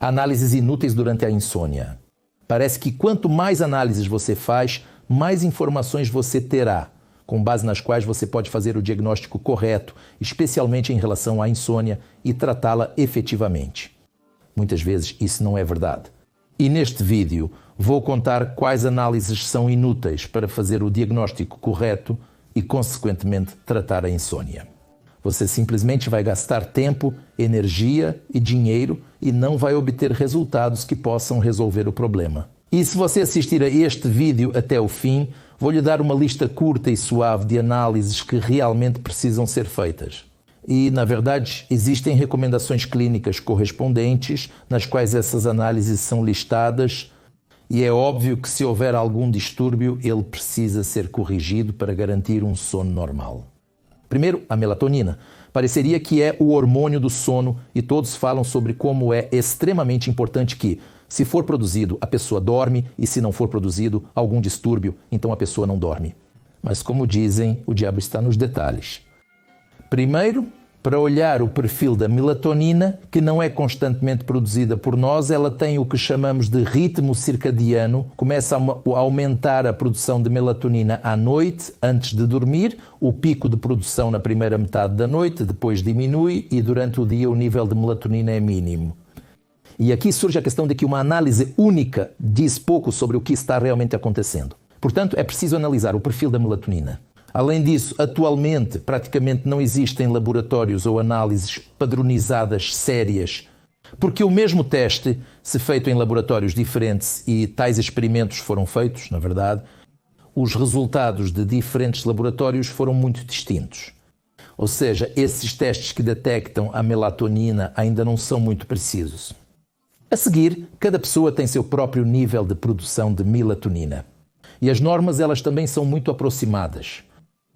Análises inúteis durante a insônia. Parece que quanto mais análises você faz, mais informações você terá, com base nas quais você pode fazer o diagnóstico correto, especialmente em relação à insônia, e tratá-la efetivamente. Muitas vezes isso não é verdade. E neste vídeo vou contar quais análises são inúteis para fazer o diagnóstico correto e, consequentemente, tratar a insônia. Você simplesmente vai gastar tempo, energia e dinheiro e não vai obter resultados que possam resolver o problema. E se você assistir a este vídeo até o fim, vou lhe dar uma lista curta e suave de análises que realmente precisam ser feitas. E, na verdade, existem recomendações clínicas correspondentes nas quais essas análises são listadas e é óbvio que se houver algum distúrbio, ele precisa ser corrigido para garantir um sono normal. Primeiro, a melatonina. Pareceria que é o hormônio do sono e todos falam sobre como é extremamente importante que, se for produzido, a pessoa dorme e se não for produzido, algum distúrbio, então a pessoa não dorme. Mas como dizem, o diabo está nos detalhes. Primeiro, para olhar o perfil da melatonina, que não é constantemente produzida por nós, ela tem o que chamamos de ritmo circadiano, começa a aumentar a produção de melatonina à noite, antes de dormir, o pico de produção na primeira metade da noite, depois diminui e durante o dia o nível de melatonina é mínimo. E aqui surge a questão de que uma análise única diz pouco sobre o que está realmente acontecendo. Portanto, é preciso analisar o perfil da melatonina. Além disso, atualmente praticamente não existem laboratórios ou análises padronizadas sérias, porque o mesmo teste, se feito em laboratórios diferentes e tais experimentos foram feitos, na verdade, os resultados de diferentes laboratórios foram muito distintos. Ou seja, esses testes que detectam a melatonina ainda não são muito precisos. A seguir, cada pessoa tem seu próprio nível de produção de melatonina. E as normas, elas também são muito aproximadas.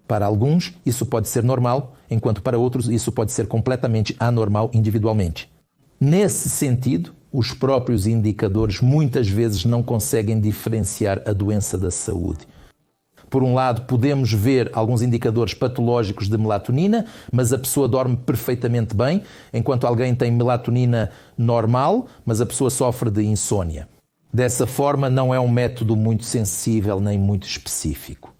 Para alguns, isso pode ser normal, enquanto para outros, isso pode ser completamente anormal individualmente. Nesse sentido, os próprios indicadores muitas vezes não conseguem diferenciar a doença da saúde. Por um lado, podemos ver alguns indicadores patológicos de melatonina, mas a pessoa dorme perfeitamente bem, enquanto alguém tem melatonina normal, mas a pessoa sofre de insônia. Dessa forma, não é um método muito sensível nem muito específico.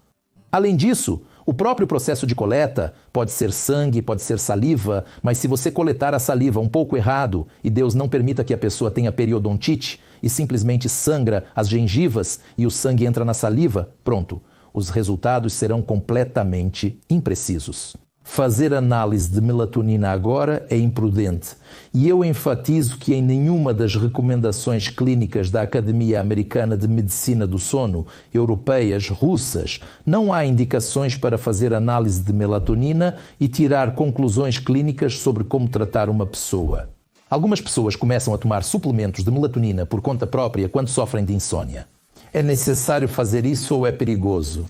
Além disso, o próprio processo de coleta pode ser sangue, pode ser saliva, mas se você coletar a saliva um pouco errado e Deus não permita que a pessoa tenha periodontite e simplesmente sangra as gengivas e o sangue entra na saliva, pronto, os resultados serão completamente imprecisos. Fazer análise de melatonina agora é imprudente e eu enfatizo que em nenhuma das recomendações clínicas da Academia Americana de Medicina do Sono, europeias, russas, não há indicações para fazer análise de melatonina e tirar conclusões clínicas sobre como tratar uma pessoa. Algumas pessoas começam a tomar suplementos de melatonina por conta própria quando sofrem de insônia. É necessário fazer isso ou é perigoso?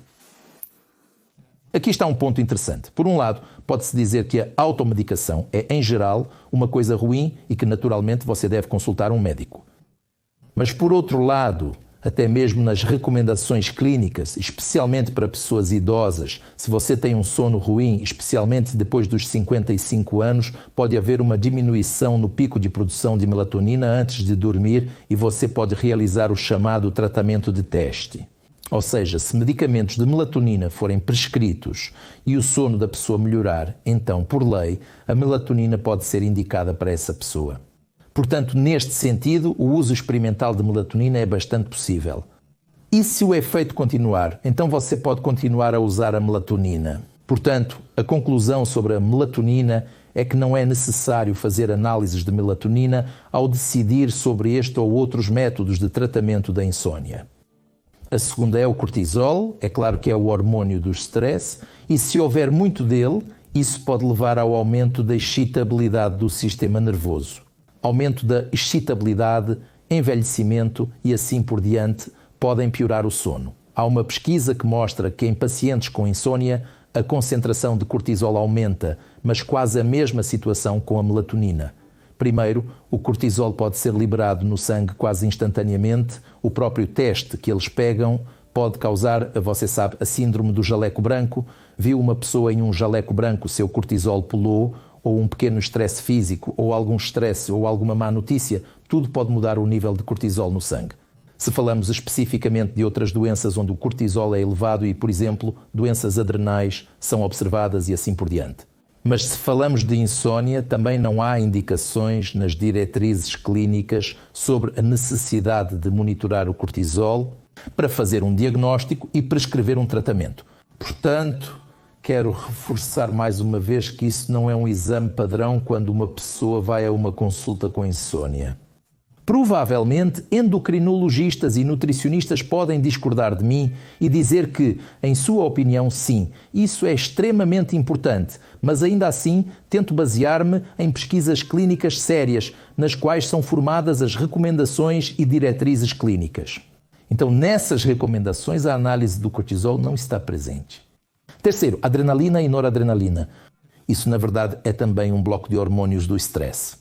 Aqui está um ponto interessante. Por um lado, pode-se dizer que a automedicação é, em geral, uma coisa ruim e que, naturalmente, você deve consultar um médico. Mas, por outro lado, até mesmo nas recomendações clínicas, especialmente para pessoas idosas, se você tem um sono ruim, especialmente depois dos 55 anos, pode haver uma diminuição no pico de produção de melatonina antes de dormir e você pode realizar o chamado tratamento de teste. Ou seja, se medicamentos de melatonina forem prescritos e o sono da pessoa melhorar, então, por lei, a melatonina pode ser indicada para essa pessoa. Portanto, neste sentido, o uso experimental de melatonina é bastante possível. E se o efeito continuar, então você pode continuar a usar a melatonina. Portanto, a conclusão sobre a melatonina é que não é necessário fazer análises de melatonina ao decidir sobre este ou outros métodos de tratamento da insônia. A segunda é o cortisol, é claro que é o hormônio do stress, e se houver muito dele, isso pode levar ao aumento da excitabilidade do sistema nervoso. Aumento da excitabilidade, envelhecimento e assim por diante podem piorar o sono. Há uma pesquisa que mostra que em pacientes com insônia a concentração de cortisol aumenta, mas quase a mesma situação com a melatonina. Primeiro, o cortisol pode ser liberado no sangue quase instantaneamente. O próprio teste que eles pegam pode causar, você sabe, a síndrome do jaleco branco. Viu uma pessoa em um jaleco branco, seu cortisol pulou. ou um pequeno estresse físico, ou algum estresse ou alguma má notícia, tudo pode mudar o nível de cortisol no sangue. Se falamos especificamente de outras doenças onde o cortisol é elevado e, por exemplo, doenças adrenais são observadas e assim por diante. Mas se falamos de insônia, também não há indicações nas diretrizes clínicas sobre a necessidade de monitorar o cortisol para fazer um diagnóstico e prescrever um tratamento. Portanto, quero reforçar mais uma vez que isso não é um exame padrão quando uma pessoa vai a uma consulta com insônia. Provavelmente, endocrinologistas e nutricionistas podem discordar de mim e dizer que, em sua opinião, sim, isso é extremamente importante, mas ainda assim tento basear-me em pesquisas clínicas sérias, nas quais são formadas as recomendações e diretrizes clínicas. Então, nessas recomendações, a análise do cortisol não está presente. Terceiro, adrenalina e noradrenalina. Isso, na verdade, é também um bloco de hormônios do estresse.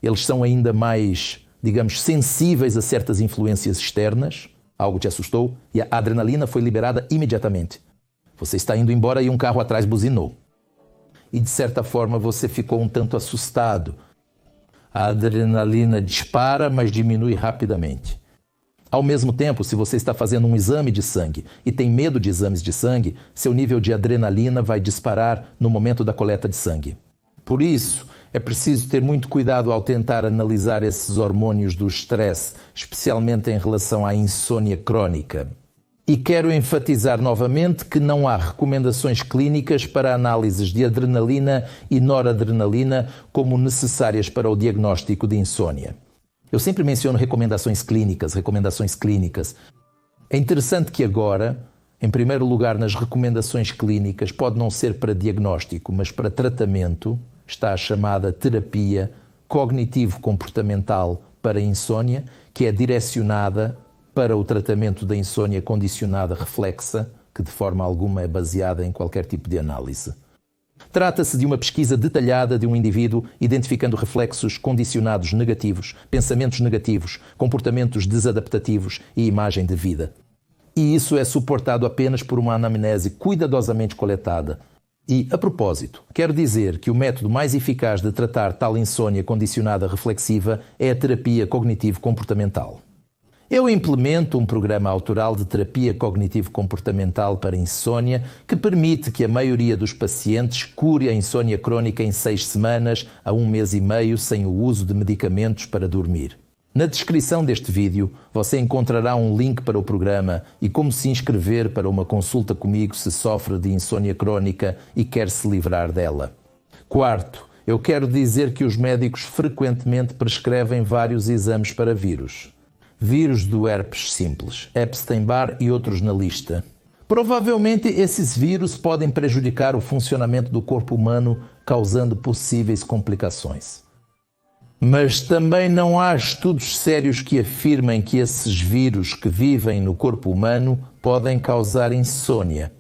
Eles são ainda mais, digamos, sensíveis a certas influências externas, algo te assustou, e a adrenalina foi liberada imediatamente. Você está indo embora e um carro atrás buzinou. E, de certa forma, você ficou um tanto assustado. A adrenalina dispara, mas diminui rapidamente. Ao mesmo tempo, se você está fazendo um exame de sangue e tem medo de exames de sangue, seu nível de adrenalina vai disparar no momento da coleta de sangue. Por isso, é preciso ter muito cuidado ao tentar analisar esses hormônios do estresse, especialmente em relação à insônia crónica. E quero enfatizar novamente que não há recomendações clínicas para análises de adrenalina e noradrenalina como necessárias para o diagnóstico de insônia. Eu sempre menciono recomendações clínicas. É interessante que agora, em primeiro lugar, nas recomendações clínicas, pode não ser para diagnóstico, mas para tratamento, está a chamada terapia cognitivo-comportamental para insônia, que é direcionada para o tratamento da insônia condicionada reflexa, que de forma alguma é baseada em qualquer tipo de análise. Trata-se de uma pesquisa detalhada de um indivíduo identificando reflexos condicionados negativos, pensamentos negativos, comportamentos desadaptativos e imagem de vida. E isso é suportado apenas por uma anamnese cuidadosamente coletada. E, a propósito, quero dizer que o método mais eficaz de tratar tal insônia condicionada reflexiva é a terapia cognitivo-comportamental. Eu implemento um programa autoral de terapia cognitivo-comportamental para insônia que permite que a maioria dos pacientes cure a insônia crónica em 6 semanas a 1 mês e meio sem o uso de medicamentos para dormir. Na descrição deste vídeo você encontrará um link para o programa e como se inscrever para uma consulta comigo se sofre de insônia crónica e quer se livrar dela. Quarto, eu quero dizer que os médicos frequentemente prescrevem vários exames para vírus. Vírus do herpes simples, Epstein-Barr e outros na lista. Provavelmente esses vírus podem prejudicar o funcionamento do corpo humano, causando possíveis complicações. Mas também não há estudos sérios que afirmem que esses vírus que vivem no corpo humano podem causar insônia.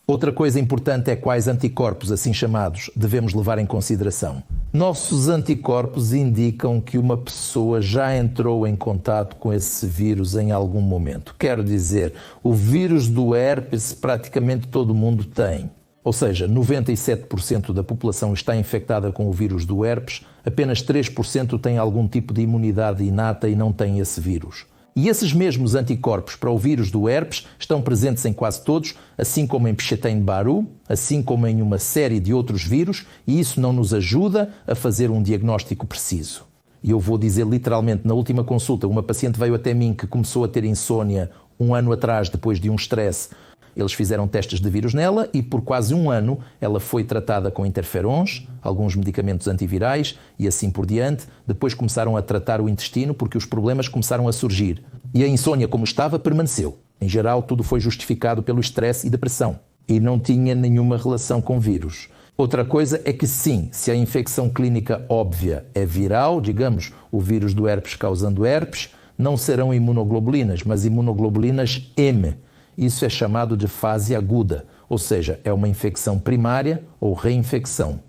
Outra coisa importante é quais anticorpos, assim chamados, devemos levar em consideração. Nossos anticorpos indicam que uma pessoa já entrou em contato com esse vírus em algum momento. Quero dizer, o vírus do herpes praticamente todo mundo tem. Ou seja, 97% da população está infectada com o vírus do herpes, apenas 3% tem algum tipo de imunidade inata e não tem esse vírus. E esses mesmos anticorpos para o vírus do herpes estão presentes em quase todos, assim como em Epstein-Barr, assim como em uma série de outros vírus, e isso não nos ajuda a fazer um diagnóstico preciso. E eu vou dizer literalmente, na última consulta, uma paciente veio até mim que começou a ter insônia 1 ano atrás, depois de um estresse. Eles fizeram testes de vírus nela e por quase 1 ano ela foi tratada com interferons, alguns medicamentos antivirais e assim por diante. Depois começaram a tratar o intestino porque os problemas começaram a surgir. E a insônia como estava permaneceu. Em geral, tudo foi justificado pelo estresse e depressão. E não tinha nenhuma relação com vírus. Outra coisa é que sim, se a infecção clínica óbvia é viral, digamos, o vírus do herpes causando herpes, não serão imunoglobulinas, mas imunoglobulinas M. Isso é chamado de fase aguda, ou seja, é uma infecção primária ou reinfecção.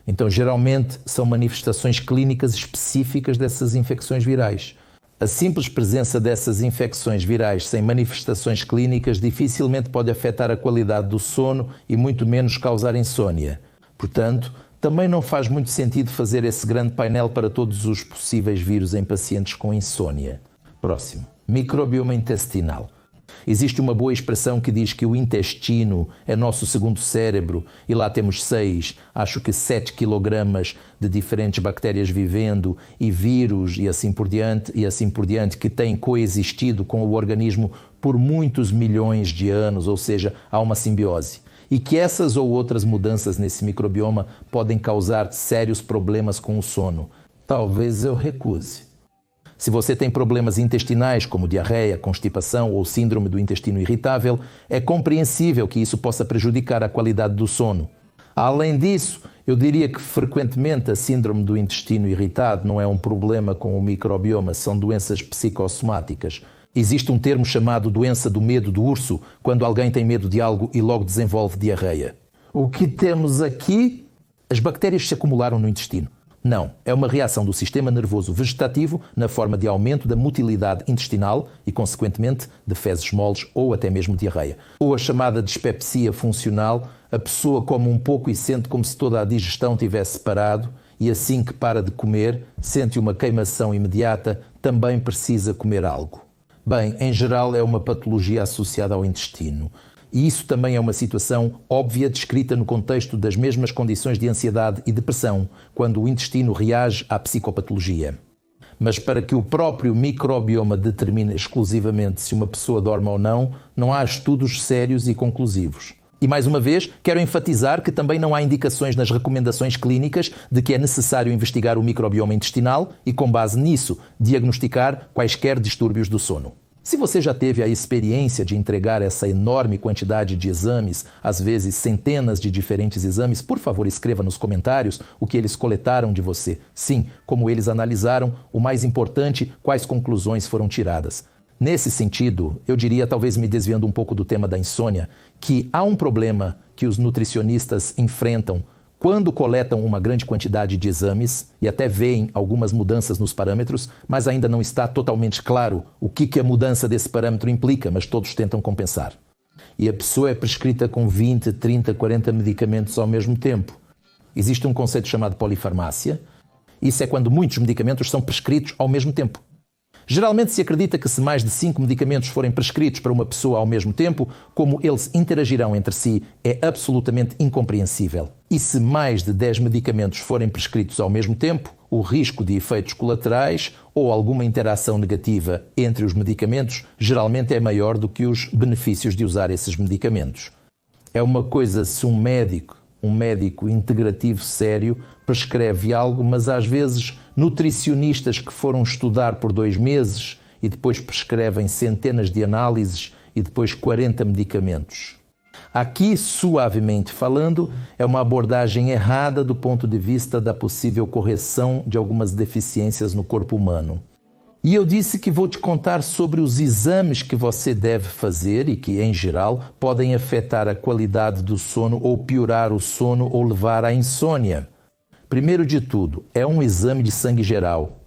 Então, geralmente, são manifestações clínicas específicas dessas infecções virais. A simples presença dessas infecções virais sem manifestações clínicas dificilmente pode afetar a qualidade do sono e muito menos causar insônia. Portanto, também não faz muito sentido fazer esse grande painel para todos os possíveis vírus em pacientes com insônia. Próximo. Microbioma intestinal. Existe uma boa expressão que diz que o intestino é nosso segundo cérebro e lá temos 6, acho que 7 quilogramas de diferentes bactérias vivendo e vírus e assim por diante, que têm coexistido com o organismo por muitos milhões de anos, ou seja, há uma simbiose. E que essas ou outras mudanças nesse microbioma podem causar sérios problemas com o sono. Talvez eu recuse. Se você tem problemas intestinais, como diarreia, constipação ou síndrome do intestino irritável, é compreensível que isso possa prejudicar a qualidade do sono. Além disso, eu diria que frequentemente a síndrome do intestino irritado não é um problema com o microbioma, são doenças psicossomáticas. Existe um termo chamado doença do medo do urso, quando alguém tem medo de algo e logo desenvolve diarreia. O que temos aqui? As bactérias se acumularam no intestino. Não, é uma reação do sistema nervoso vegetativo na forma de aumento da motilidade intestinal e, consequentemente, de fezes moles ou até mesmo diarreia. Ou a chamada dispepsia funcional, a pessoa come um pouco e sente como se toda a digestão tivesse parado e assim que para de comer, sente uma queimação imediata, também precisa comer algo. Bem, em geral é uma patologia associada ao intestino. E isso também é uma situação óbvia descrita no contexto das mesmas condições de ansiedade e depressão, quando o intestino reage à psicopatologia. Mas para que o próprio microbioma determine exclusivamente se uma pessoa dorme ou não, não há estudos sérios e conclusivos. E mais uma vez, quero enfatizar que também não há indicações nas recomendações clínicas de que é necessário investigar o microbioma intestinal e, com base nisso, diagnosticar quaisquer distúrbios do sono. Se você já teve a experiência de entregar essa enorme quantidade de exames, às vezes centenas de diferentes exames, por favor escreva nos comentários o que eles coletaram de você. Sim, como eles analisaram, o mais importante, quais conclusões foram tiradas. Nesse sentido, eu diria, talvez me desviando um pouco do tema da insônia, que há um problema que os nutricionistas enfrentam quando coletam uma grande quantidade de exames e até veem algumas mudanças nos parâmetros, mas ainda não está totalmente claro o que a mudança desse parâmetro implica, mas todos tentam compensar. E a pessoa é prescrita com 20, 30, 40 medicamentos ao mesmo tempo. Existe um conceito chamado polifarmácia. Isso é quando muitos medicamentos são prescritos ao mesmo tempo. Geralmente se acredita que se mais de 5 medicamentos forem prescritos para uma pessoa ao mesmo tempo, como eles interagirão entre si é absolutamente incompreensível. E se mais de 10 medicamentos forem prescritos ao mesmo tempo, o risco de efeitos colaterais ou alguma interação negativa entre os medicamentos geralmente é maior do que os benefícios de usar esses medicamentos. É uma coisa se um médico integrativo sério prescreve algo, mas às vezes nutricionistas que foram estudar por 2 meses e depois prescrevem centenas de análises e depois 40 medicamentos. Aqui, suavemente falando, é uma abordagem errada do ponto de vista da possível correção de algumas deficiências no corpo humano. E eu disse que vou te contar sobre os exames que você deve fazer e que, em geral, podem afetar a qualidade do sono ou piorar o sono ou levar à insônia. Primeiro de tudo, é um exame de sangue geral.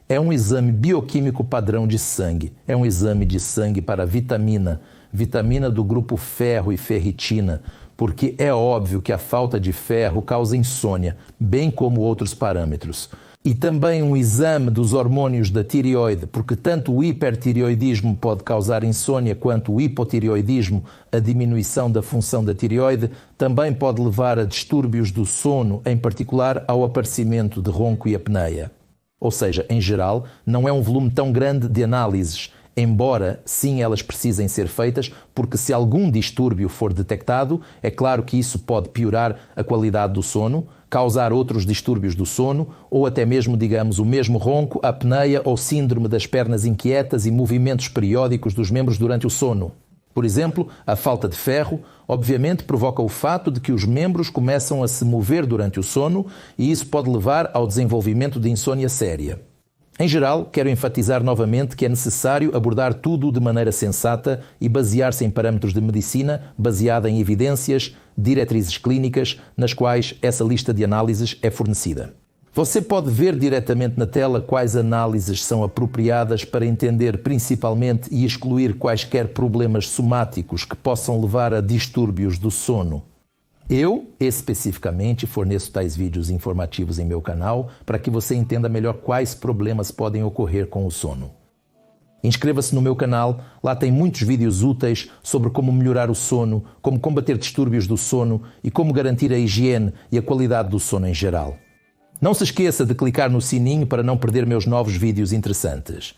É um exame bioquímico padrão de sangue. É um exame de sangue para vitamina do grupo ferro e ferritina, porque é óbvio que a falta de ferro causa insônia, bem como outros parâmetros. E também um exame dos hormônios da tireoide, porque tanto o hipertireoidismo pode causar insônia quanto o hipotireoidismo, a diminuição da função da tireoide, também pode levar a distúrbios do sono, em particular ao aparecimento de ronco e apneia. Ou seja, em geral, não é um volume tão grande de análises, embora sim elas precisem ser feitas, porque se algum distúrbio for detectado, é claro que isso pode piorar a qualidade do sono, causar outros distúrbios do sono ou até mesmo, digamos, o mesmo ronco, apneia ou síndrome das pernas inquietas e movimentos periódicos dos membros durante o sono. Por exemplo, a falta de ferro, obviamente, provoca o fato de que os membros começam a se mover durante o sono e isso pode levar ao desenvolvimento de insônia séria. Em geral, quero enfatizar novamente que é necessário abordar tudo de maneira sensata e basear-se em parâmetros de medicina baseada em evidências, diretrizes clínicas, nas quais essa lista de análises é fornecida. Você pode ver diretamente na tela quais análises são apropriadas para entender principalmente e excluir quaisquer problemas somáticos que possam levar a distúrbios do sono. Eu, especificamente, forneço tais vídeos informativos em meu canal para que você entenda melhor quais problemas podem ocorrer com o sono. Inscreva-se no meu canal, lá tem muitos vídeos úteis sobre como melhorar o sono, como combater distúrbios do sono e como garantir a higiene e a qualidade do sono em geral. Não se esqueça de clicar no sininho para não perder meus novos vídeos interessantes.